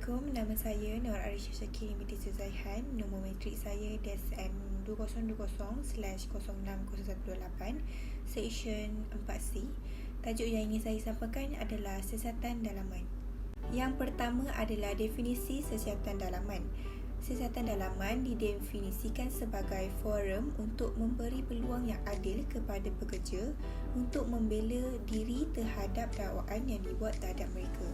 Assalamualaikum, nama saya Nur Arisha Syakir binti Suzaihan. Nombor matrik saya DSM 2020/060118 Seksyen 4C. Tajuk yang ingin saya sampaikan adalah siasatan dalaman. Yang pertama adalah definisi siasatan dalaman. Siasatan dalaman didefinisikan sebagai forum untuk memberi peluang yang adil kepada pekerja untuk membela diri terhadap dakwaan yang dibuat terhadap mereka.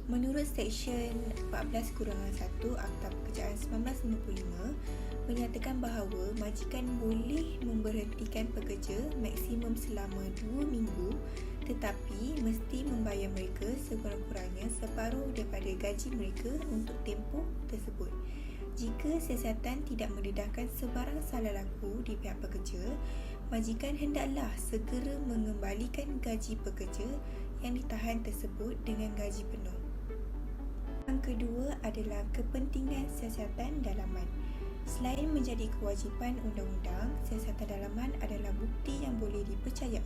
Menurut Seksyen 14-1 Akta Pekerjaan 1995 menyatakan bahawa majikan boleh memberhentikan pekerja maksimum selama 2 minggu tetapi mesti membayar mereka sekurang-kurangnya separuh daripada gaji mereka untuk tempoh tersebut. Jika siasatan tidak mendedahkan sebarang salah laku di pihak pekerja, majikan hendaklah segera mengembalikan gaji pekerja yang ditahan tersebut dengan gaji penuh. Yang kedua adalah kepentingan siasatan dalaman. Selain menjadi kewajipan undang-undang, siasatan dalaman adalah bukti yang boleh dipercayai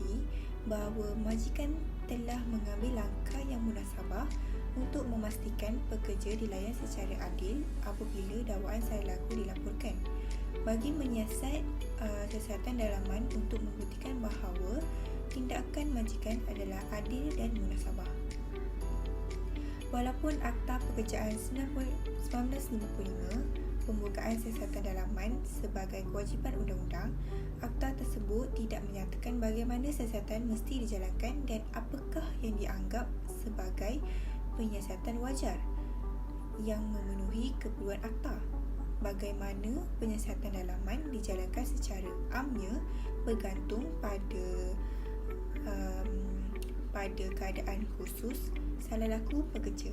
bahawa majikan telah mengambil langkah yang munasabah untuk memastikan pekerja dilayan secara adil apabila dakwaan salah laku dilaporkan. Bagi menyiasat siasatan dalaman untuk membuktikan bahawa tindakan majikan adalah adil dan munasabah. Walaupun Akta Pekerjaan 1955 pembukaan siasatan dalaman sebagai kewajipan undang-undang, akta tersebut tidak menyatakan bagaimana siasatan mesti dijalankan dan apakah yang dianggap sebagai penyiasatan wajar yang memenuhi keperluan akta. Bagaimana penyiasatan dalaman dijalankan secara amnya bergantung pada keadaan khusus salah laku pekerja.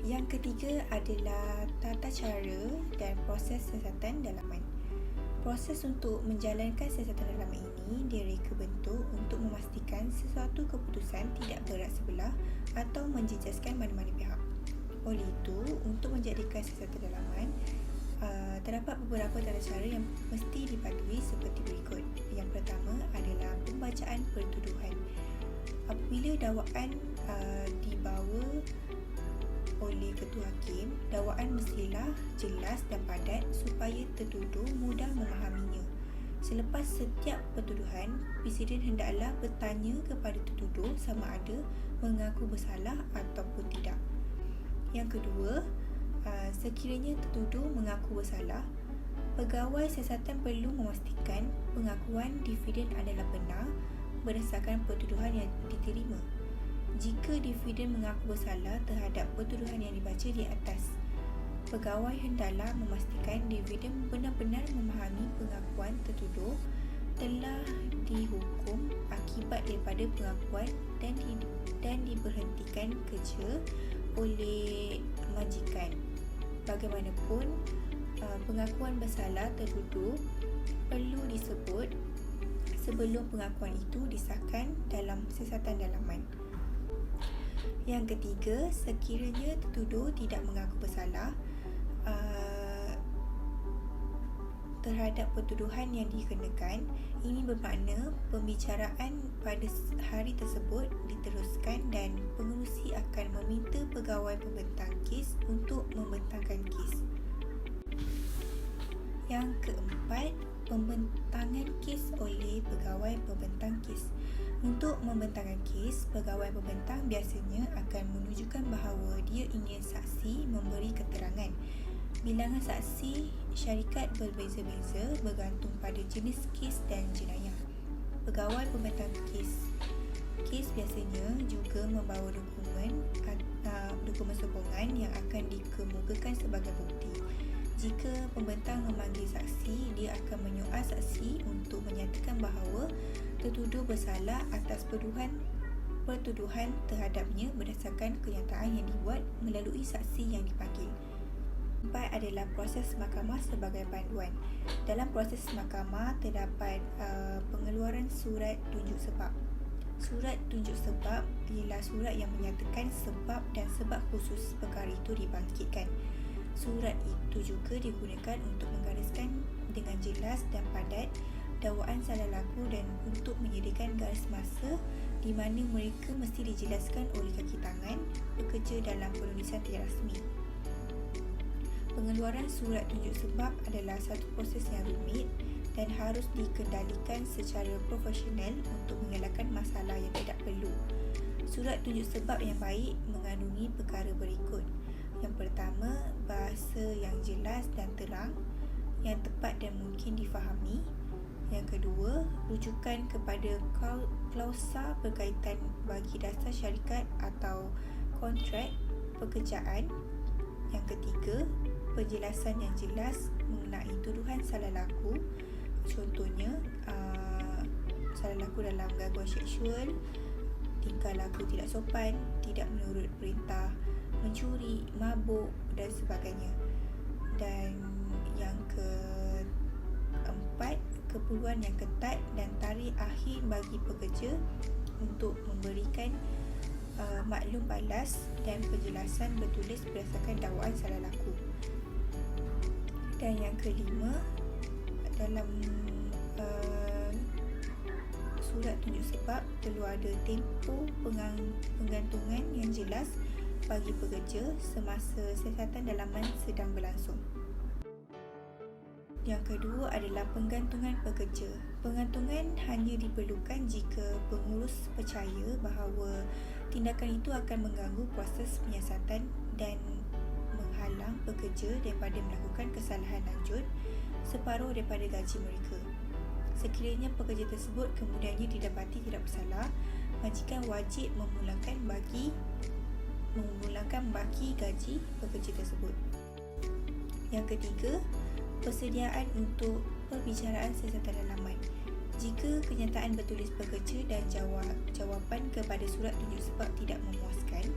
Yang ketiga adalah tata cara dan proses siasatan dalaman. Proses untuk menjalankan siasatan dalaman ini direka bentuk untuk memastikan sesuatu keputusan tidak berat sebelah atau menjejaskan mana-mana pihak. Oleh itu, untuk menjadikan siasatan dalaman, terdapat beberapa tata cara yang mesti dipatuhi seperti berikut. Yang pertama adalah pembacaan pertuduhan. Apabila dakwaan dibawa oleh ketua hakim, dakwaan mestilah jelas dan padat supaya tertuduh mudah memahaminya. Selepas setiap pertuduhan, presiden hendaklah bertanya kepada tertuduh sama ada mengaku bersalah ataupun tidak. Yang kedua, sekiranya tertuduh mengaku bersalah, pegawai siasatan perlu memastikan pengakuan dividen adalah benar berdasarkan pertuduhan yang diterima. Jika dividen mengaku bersalah terhadap pertuduhan yang dibaca di atas, pegawai hendaklah memastikan dividen benar-benar memahami pengakuan tertuduh telah dihukum akibat daripada pengakuan dan diberhentikan kerja oleh majikan. Bagaimanapun, pengakuan bersalah tertuduh perlu disebut sebelum pengakuan itu disahkan dalam siasatan dalaman. Yang ketiga, sekiranya tertuduh tidak mengaku bersalah terhadap pertuduhan yang dikenakan, ini bermakna pembicaraan pada hari tersebut diteruskan dan pengerusi akan meminta pegawai pembentang kes untuk membentangkan kes. Yang keempat, pembentangan kes oleh pegawai pembentang kes. Untuk membentangkan kes, pegawai pembentang biasanya akan menunjukkan bahawa dia ingin saksi memberi keterangan. Bilangan saksi syarikat berbeza-beza bergantung pada jenis kes dan jenayah. Pegawai pembentang kes biasanya juga membawa dokumen sokongan yang akan dikemukakan sebagai bukti. Jika pembentang memanggil saksi, dia akan menyoal saksi untuk menyatakan bahawa tertuduh bersalah atas pertuduhan terhadapnya berdasarkan kenyataan yang dibuat melalui saksi yang dipanggil. Empat adalah proses mahkamah sebagai panduan. Dalam proses mahkamah terdapat pengeluaran surat tunjuk sebab. Surat tunjuk sebab ialah surat yang menyatakan sebab dan sebab khusus perkara itu dibangkitkan. Surat itu juga digunakan untuk menggariskan dengan jelas dan padat dakwaan salah laku dan untuk menyediakan garis masa di di mana mereka mesti dijelaskan oleh kaki tangan pekerja dalam penulisan tidak rasmi. Pengeluaran surat tunjuk sebab adalah satu proses yang rumit dan harus dikendalikan secara profesional untuk mengelakkan masalah yang tidak perlu. Surat tunjuk sebab yang baik mengandungi perkara berikut. Yang pertama, bahasa yang jelas dan terang, yang tepat dan mungkin difahami. Yang kedua, rujukan kepada klausa berkaitan bagi dasar syarikat atau kontrak pekerjaan. Yang ketiga, penjelasan yang jelas mengenai tuduhan salah laku. Contohnya, salah laku dalam gangguan seksual, tingkah laku tidak sopan, tidak menurut perintah, mencuri, mabuk dan sebagainya. Dan yang keempat, keperluan yang ketat dan tarikh akhir bagi pekerja untuk memberikan maklum balas dan penjelasan bertulis berdasarkan dakwaan salah laku. Dan yang kelima, dalam surat tunjuk sebab perlu ada tempoh penggantungan yang jelas bagi pekerja semasa siasatan dalaman sedang berlangsung. Yang kedua adalah penggantungan pekerja. Penggantungan hanya diperlukan jika pengurus percaya bahawa tindakan itu akan mengganggu proses penyiasatan dan menghalang pekerja daripada melakukan kesalahan lanjut separuh daripada gaji mereka. Sekiranya pekerja tersebut kemudiannya didapati tidak bersalah, majikan wajib memulangkan baki gaji pekerja tersebut. Yang ketiga, persediaan untuk perbicaraan siasatan dalaman. Jika kenyataan bertulis pekerja dan jawapan kepada surat tunjuk sebab tidak memuaskan,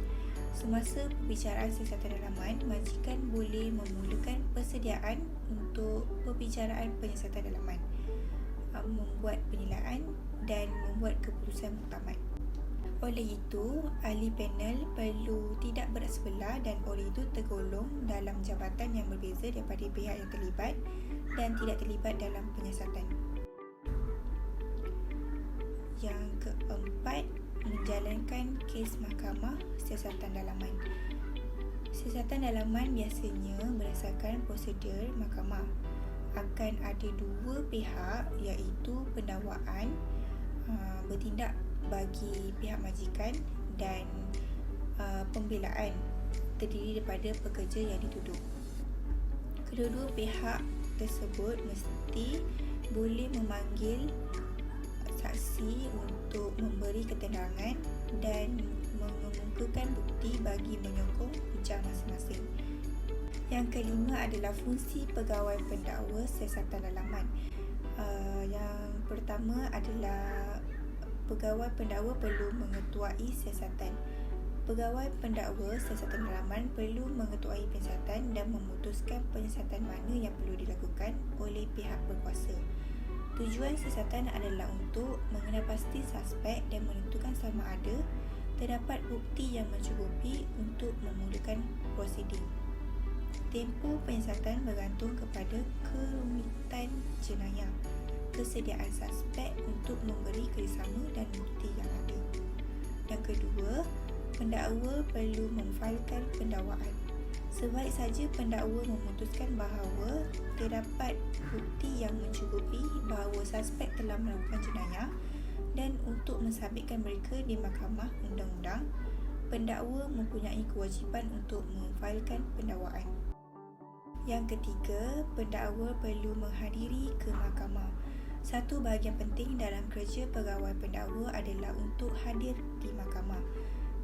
semasa perbicaraan siasatan dalaman, majikan boleh memulakan persediaan untuk perbicaraan penyiasatan dalaman, membuat penilaian dan membuat keputusan muktamad. Oleh itu, ahli panel perlu tidak berat sebelah dan oleh itu tergolong dalam jabatan yang berbeza daripada pihak yang terlibat dan tidak terlibat dalam penyiasatan. Yang keempat, menjalankan kes mahkamah siasatan dalaman. Siasatan dalaman biasanya berdasarkan prosedur mahkamah. Akan ada dua pihak, iaitu pendakwaan bertindak bagi pihak majikan dan pembelaan terdiri daripada pekerja yang dituduh. Kedua-dua pihak tersebut mesti boleh memanggil saksi untuk memberi keterangan dan mengemukakan bukti bagi menyokong hujah masing-masing. Yang kelima adalah fungsi pegawai pendakwa siasatan dalaman. Yang pertama adalah pegawai pendakwa perlu mengetuai siasatan. Pegawai pendakwa siasatan dalaman perlu mengetuai penyiasatan dan memutuskan penyiasatan mana yang perlu dilakukan oleh pihak berkuasa. Tujuan siasatan adalah untuk mengenal pasti suspek dan menentukan sama ada terdapat bukti yang mencukupi untuk memulakan prosiding. Tempoh penyiasatan bergantung kepada kerumitan jenayah, kesediaan suspek untuk memberi kerjasama dan bukti yang ada. Yang kedua, pendakwa perlu memfailkan pendakwaan. Sebaik saja pendakwa memutuskan bahawa terdapat bukti yang mencukupi bahawa suspek telah melakukan jenayah dan untuk mensabitkan mereka di mahkamah undang-undang, pendakwa mempunyai kewajipan untuk memfailkan pendakwaan. Yang ketiga, pendakwa perlu menghadiri ke mahkamah. Satu bahagian penting dalam kerja pegawai pendakwa adalah untuk hadir di mahkamah.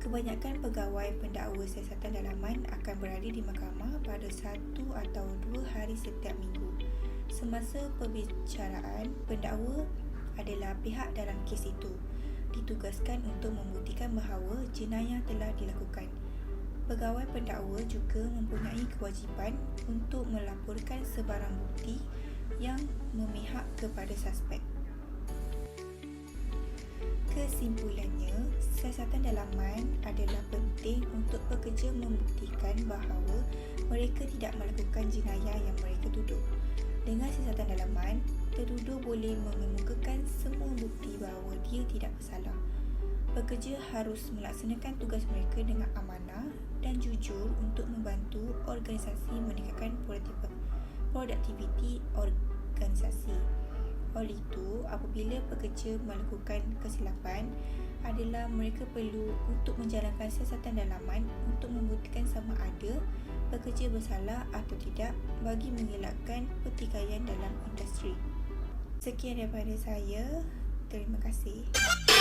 Kebanyakan pegawai pendakwa siasatan dalaman akan berada di mahkamah pada 1 atau 2 hari setiap minggu. Semasa perbicaraan, pendakwa adalah pihak dalam kes itu, ditugaskan untuk membuktikan bahawa jenayah telah dilakukan. Pegawai pendakwa juga mempunyai kewajipan untuk melaporkan sebarang bukti yang memihak kepada suspek. Kesimpulannya, siasatan dalaman adalah penting untuk pekerja membuktikan bahawa mereka tidak melakukan jenayah yang mereka tuduh. Dengan siasatan dalaman, tertuduh boleh mengemukakan semua bukti bahawa dia tidak bersalah. Pekerja harus melaksanakan tugas mereka dengan amanah dan jujur untuk membantu organisasi meningkatkan produktiviti organisasi. Oleh itu, apabila pekerja melakukan kesilapan, adalah mereka perlu untuk menjalankan siasatan dalaman untuk membuktikan sama ada pekerja bersalah atau tidak bagi mengelakkan pertikaian dalam industri. Sekian daripada saya. Terima kasih.